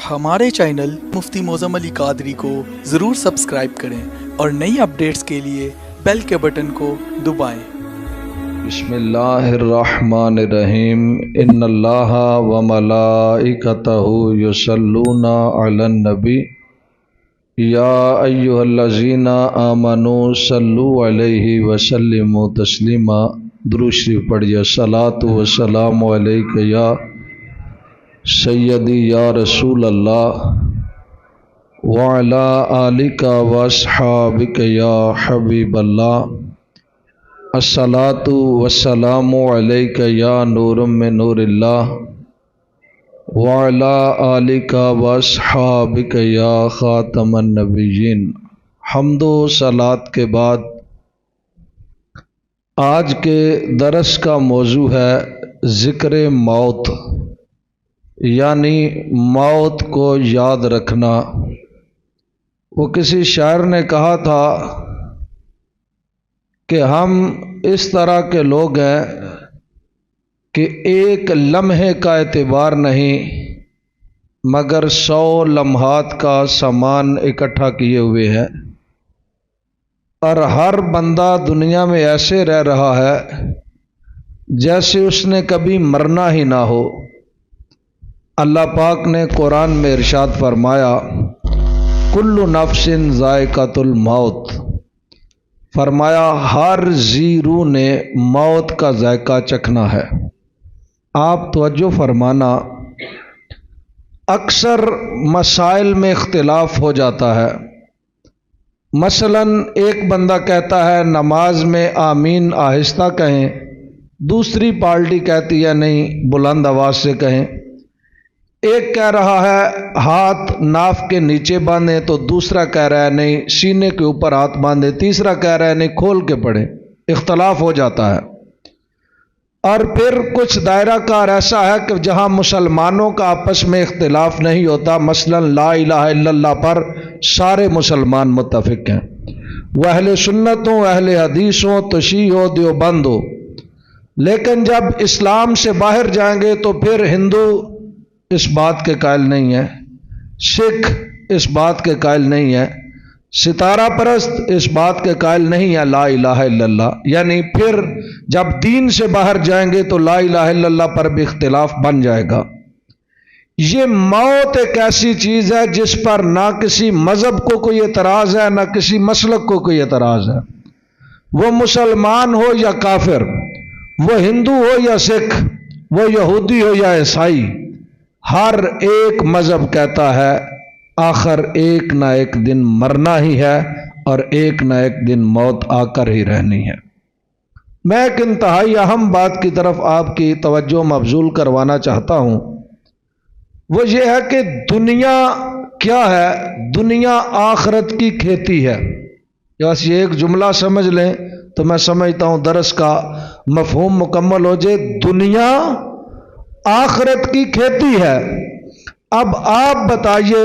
ہمارے چینل مفتی معظم علی قادری کو ضرور سبسکرائب کریں اور نئی اپڈیٹس کے لیے بیل کے بٹن کو دبائیں۔ بسم اللہ الرحمن الرحیم ان اللہ وملائکتہ یصلون علی النبی یا ایھا الذین آمنوا صلوا علیہ وسلموا تسلیما۔ درود شریف پڑھیے۔ الصلاۃ والسلام علیک یا سیدی یا رسول اللہ وعلی آلک واصحابک یا حبیب اللہ۔ الصلاۃ والسلام علیک یا نور من نور اللہ وعلی آلک واصحابک یا خاتم النبیین۔ حمد و صلوات کے بعد آج کے درس کا موضوع ہے ذکر موت، یعنی موت کو یاد رکھنا۔ وہ کسی شاعر نے کہا تھا کہ ہم اس طرح کے لوگ ہیں کہ ایک لمحے کا اعتبار نہیں مگر 100 لمحات کا سامان اکٹھا کیے ہوئے ہیں، اور ہر بندہ دنیا میں ایسے رہ رہا ہے جیسے اس نے کبھی مرنا ہی نہ ہو۔ اللہ پاک نے قرآن میں ارشاد فرمایا کل نفس ذائقۃ الموت، فرمایا ہر ذی روح نے موت کا ذائقہ چکھنا ہے۔ آپ توجہ فرمانا، اکثر مسائل میں اختلاف ہو جاتا ہے۔ مثلا ایک بندہ کہتا ہے نماز میں آمین آہستہ کہیں، دوسری پارٹی کہتی ہے نہیں بلند آواز سے کہیں۔ ایک کہہ رہا ہے ہاتھ ناف کے نیچے باندھیں تو دوسرا کہہ رہا ہے نہیں سینے کے اوپر ہاتھ باندھیں، تیسرا کہہ رہا ہے نہیں کھول کے پڑھیں۔ اختلاف ہو جاتا ہے۔ اور پھر کچھ دائرہ کار ایسا ہے کہ جہاں مسلمانوں کا آپس میں اختلاف نہیں ہوتا، مثلا لا الہ الا اللہ پر سارے مسلمان متفق ہیں، وہ اہل سنت ہوں، اہل حدیث ہوں، تشیع ہو، دیوبند ہو۔ لیکن جب اسلام سے باہر جائیں گے تو پھر ہندو اس بات کے قائل نہیں ہے، سکھ اس بات کے قائل نہیں ہے، ستارہ پرست اس بات کے قائل نہیں ہے لا الہ الا اللہ۔ یعنی پھر جب دین سے باہر جائیں گے تو لا الہ الا اللہ پر بھی اختلاف بن جائے گا۔ یہ موت ایک ایسی چیز ہے جس پر نہ کسی مذہب کو کوئی اعتراض ہے، نہ کسی مسلک کو کوئی اعتراض ہے۔ وہ مسلمان ہو یا کافر، وہ ہندو ہو یا سکھ، وہ یہودی ہو یا عیسائی، ہر ایک مذہب کہتا ہے آخر ایک نہ ایک دن مرنا ہی ہے اور ایک نہ ایک دن موت آ کر ہی رہنی ہے۔ میں ایک انتہائی اہم بات کی طرف آپ کی توجہ مبذول کروانا چاہتا ہوں، وہ یہ ہے کہ دنیا کیا ہے؟ دنیا آخرت کی کھیتی ہے۔ بس یہ ایک جملہ سمجھ لیں تو میں سمجھتا ہوں درس کا مفہوم مکمل ہو جائے۔ دنیا آخرت کی کھیتی ہے۔ اب آپ بتائیے،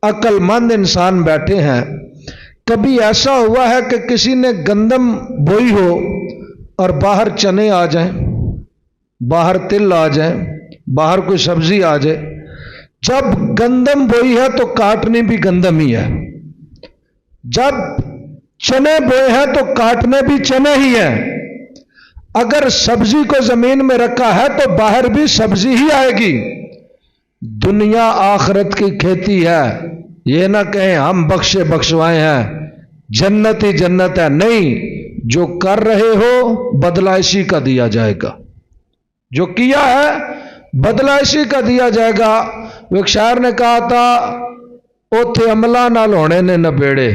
عقل مند انسان بیٹھے ہیں، کبھی ایسا ہوا ہے کہ کسی نے گندم بوئی ہو اور باہر چنے آ جائیں، باہر تل آ جائیں، باہر کوئی سبزی آ جائے؟ جب گندم بوئی ہے تو کاٹنی بھی گندم ہی ہے، جب چنے بوئے ہیں تو کاٹنے بھی چنے ہی ہیں۔ اگر سبزی کو زمین میں رکھا ہے تو باہر بھی سبزی ہی آئے گی۔ دنیا آخرت کی کھیتی ہے۔ یہ نہ کہیں ہم بخشے بخشوائے ہیں، جنت ہی جنت ہے، نہیں، جو کر رہے ہو بدلہ اسی کا دیا جائے گا، جو کیا ہے بدلہ اسی کا دیا جائے گا۔ ایک شاعر نے کہا تھا اوتھے عملہ نال ہونے نے نبیڑے،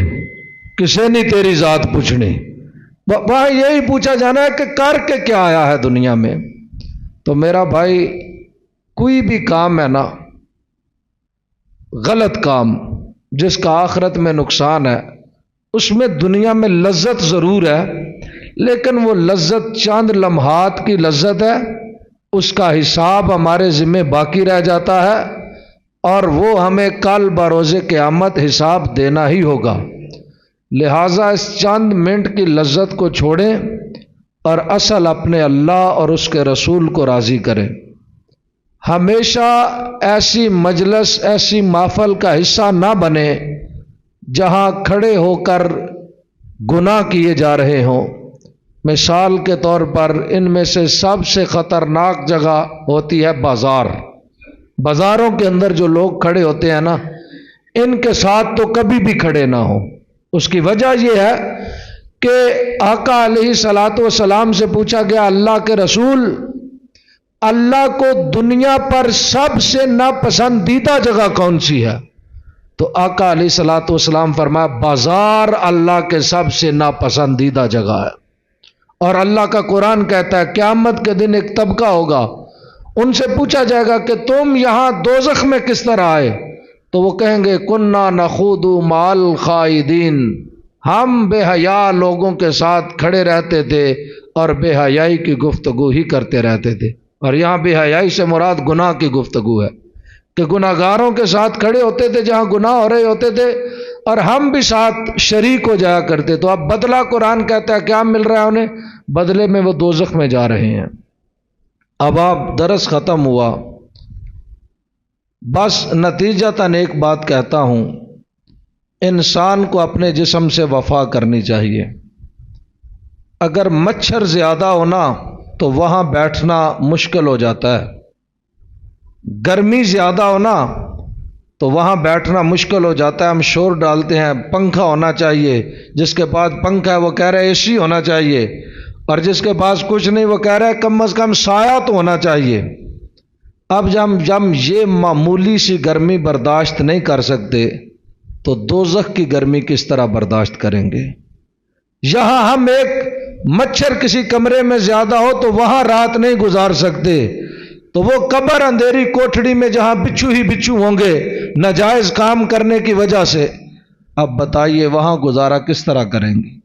کسے نہیں تیری ذات پوچھنی۔ وہاں یہی پوچھا جانا ہے کہ کر کے کیا آیا ہے دنیا میں۔ تو میرا بھائی کوئی بھی کام ہے نا، غلط کام جس کا آخرت میں نقصان ہے، اس میں دنیا میں لذت ضرور ہے، لیکن وہ لذت چند لمحات کی لذت ہے، اس کا حساب ہمارے ذمہ باقی رہ جاتا ہے، اور وہ ہمیں کل بروز قیامت حساب دینا ہی ہوگا۔ لہٰذا اس چند منٹ کی لذت کو چھوڑیں اور اصل اپنے اللہ اور اس کے رسول کو راضی کریں۔ ہمیشہ ایسی مجلس ایسی محفل کا حصہ نہ بنے جہاں کھڑے ہو کر گناہ کیے جا رہے ہوں۔ مثال کے طور پر ان میں سے سب سے خطرناک جگہ ہوتی ہے بازار۔ بازاروں کے اندر جو لوگ کھڑے ہوتے ہیں نا، ان کے ساتھ تو کبھی بھی کھڑے نہ ہوں۔ اس کی وجہ یہ ہے کہ آقا علیہ الصلوۃ والسلام سے پوچھا گیا، اللہ کے رسول، اللہ کو دنیا پر سب سے ناپسندیدہ جگہ کون سی ہے؟ تو آقا علیہ الصلوۃ والسلام فرمایا، بازار اللہ کے سب سے ناپسندیدہ جگہ ہے۔ اور اللہ کا قرآن کہتا ہے قیامت کے دن ایک طبقہ ہوگا، ان سے پوچھا جائے گا کہ تم یہاں دوزخ میں کس طرح آئے؟ تو وہ کہیں گے کننا نخوض مع الخائضین، ہم بے حیا لوگوں کے ساتھ کھڑے رہتے تھے اور بے حیائی کی گفتگو ہی کرتے رہتے تھے۔ اور یہاں بے حیائی سے مراد گناہ کی گفتگو ہے کہ گناہ گاروں کے ساتھ کھڑے ہوتے تھے جہاں گناہ ہو رہے ہوتے تھے اور ہم بھی ساتھ شریک ہو جایا کرتے۔ تو اب بدلہ قرآن کہتا ہے کیا مل رہا ہے انہیں؟ بدلے میں وہ دوزخ میں جا رہے ہیں۔ اب آپ درس ختم ہوا، بس نتیجتاً ایک بات کہتا ہوں، انسان کو اپنے جسم سے وفا کرنی چاہیے۔ اگر مچھر زیادہ ہونا تو وہاں بیٹھنا مشکل ہو جاتا ہے، گرمی زیادہ ہونا تو وہاں بیٹھنا مشکل ہو جاتا ہے، ہم شور ڈالتے ہیں۔ پنکھا ہونا چاہیے، جس کے پاس پنکھا ہے وہ کہہ رہا ہے اے سی ہونا چاہیے، اور جس کے پاس کچھ نہیں وہ کہہ رہا ہے کم از کم سایہ تو ہونا چاہیے۔ اب جب یہ معمولی سی گرمی برداشت نہیں کر سکتے تو دوزخ کی گرمی کس طرح برداشت کریں گے؟ یہاں ہم ایک مچھر کسی کمرے میں زیادہ ہو تو وہاں رات نہیں گزار سکتے، تو وہ قبر اندھیری کوٹھڑی میں جہاں بچھو ہی بچھو ہوں گے ناجائز کام کرنے کی وجہ سے، اب بتائیے وہاں گزارا کس طرح کریں گے؟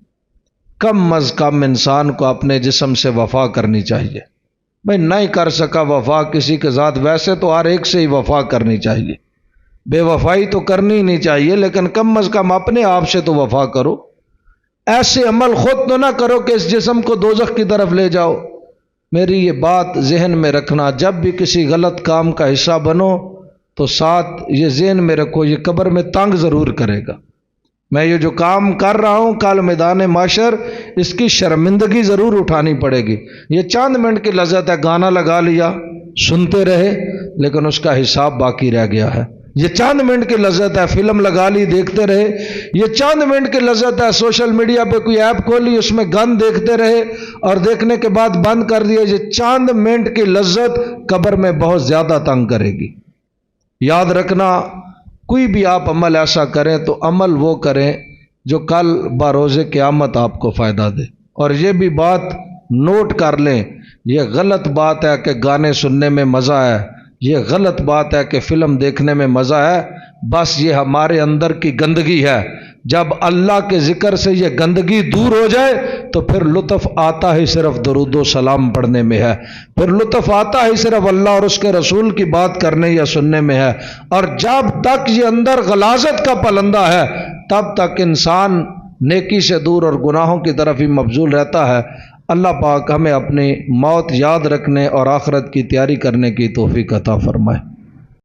کم از کم انسان کو اپنے جسم سے وفا کرنی چاہیے۔ بھائی نہیں کر سکا وفا کسی کے ساتھ، ویسے تو ہر ایک سے ہی وفا کرنی چاہیے، بے وفائی تو کرنی ہی نہیں چاہیے، لیکن کم از کم اپنے آپ سے تو وفا کرو۔ ایسے عمل خود تو نہ کرو کہ اس جسم کو دوزخ کی طرف لے جاؤ۔ میری یہ بات ذہن میں رکھنا، جب بھی کسی غلط کام کا حصہ بنو تو ساتھ یہ ذہن میں رکھو یہ قبر میں تنگ ضرور کرے گا۔ میں یہ جو کام کر رہا ہوں کل میدان معاشر اس کی شرمندگی ضرور اٹھانی پڑے گی۔ یہ چند منٹ کی لذت ہے، گانا لگا لیا سنتے رہے لیکن اس کا حساب باقی رہ گیا ہے۔ یہ چند منٹ کی لذت ہے، فلم لگا لی دیکھتے رہے۔ یہ چند منٹ کی لذت ہے، سوشل میڈیا پہ کوئی ایپ کھولی اس میں گن دیکھتے رہے اور دیکھنے کے بعد بند کر دیا۔ یہ چند منٹ کی لذت قبر میں بہت زیادہ تنگ کرے گی۔ یاد رکھنا، کوئی بھی آپ عمل ایسا کریں تو عمل وہ کریں جو کل بروز قیامت آپ کو فائدہ دے۔ اور یہ بھی بات نوٹ کر لیں، یہ غلط بات ہے کہ گانے سننے میں مزہ ہے، یہ غلط بات ہے کہ فلم دیکھنے میں مزہ ہے، بس یہ ہمارے اندر کی گندگی ہے۔ جب اللہ کے ذکر سے یہ گندگی دور ہو جائے تو پھر لطف آتا ہی صرف درود و سلام پڑھنے میں ہے، پھر لطف آتا ہی صرف اللہ اور اس کے رسول کی بات کرنے یا سننے میں ہے۔ اور جب تک یہ اندر غلاظت کا پلندہ ہے تب تک انسان نیکی سے دور اور گناہوں کی طرف ہی مبذول رہتا ہے۔ اللہ پاک ہمیں اپنی موت یاد رکھنے اور آخرت کی تیاری کرنے کی توفیق عطا فرمائے۔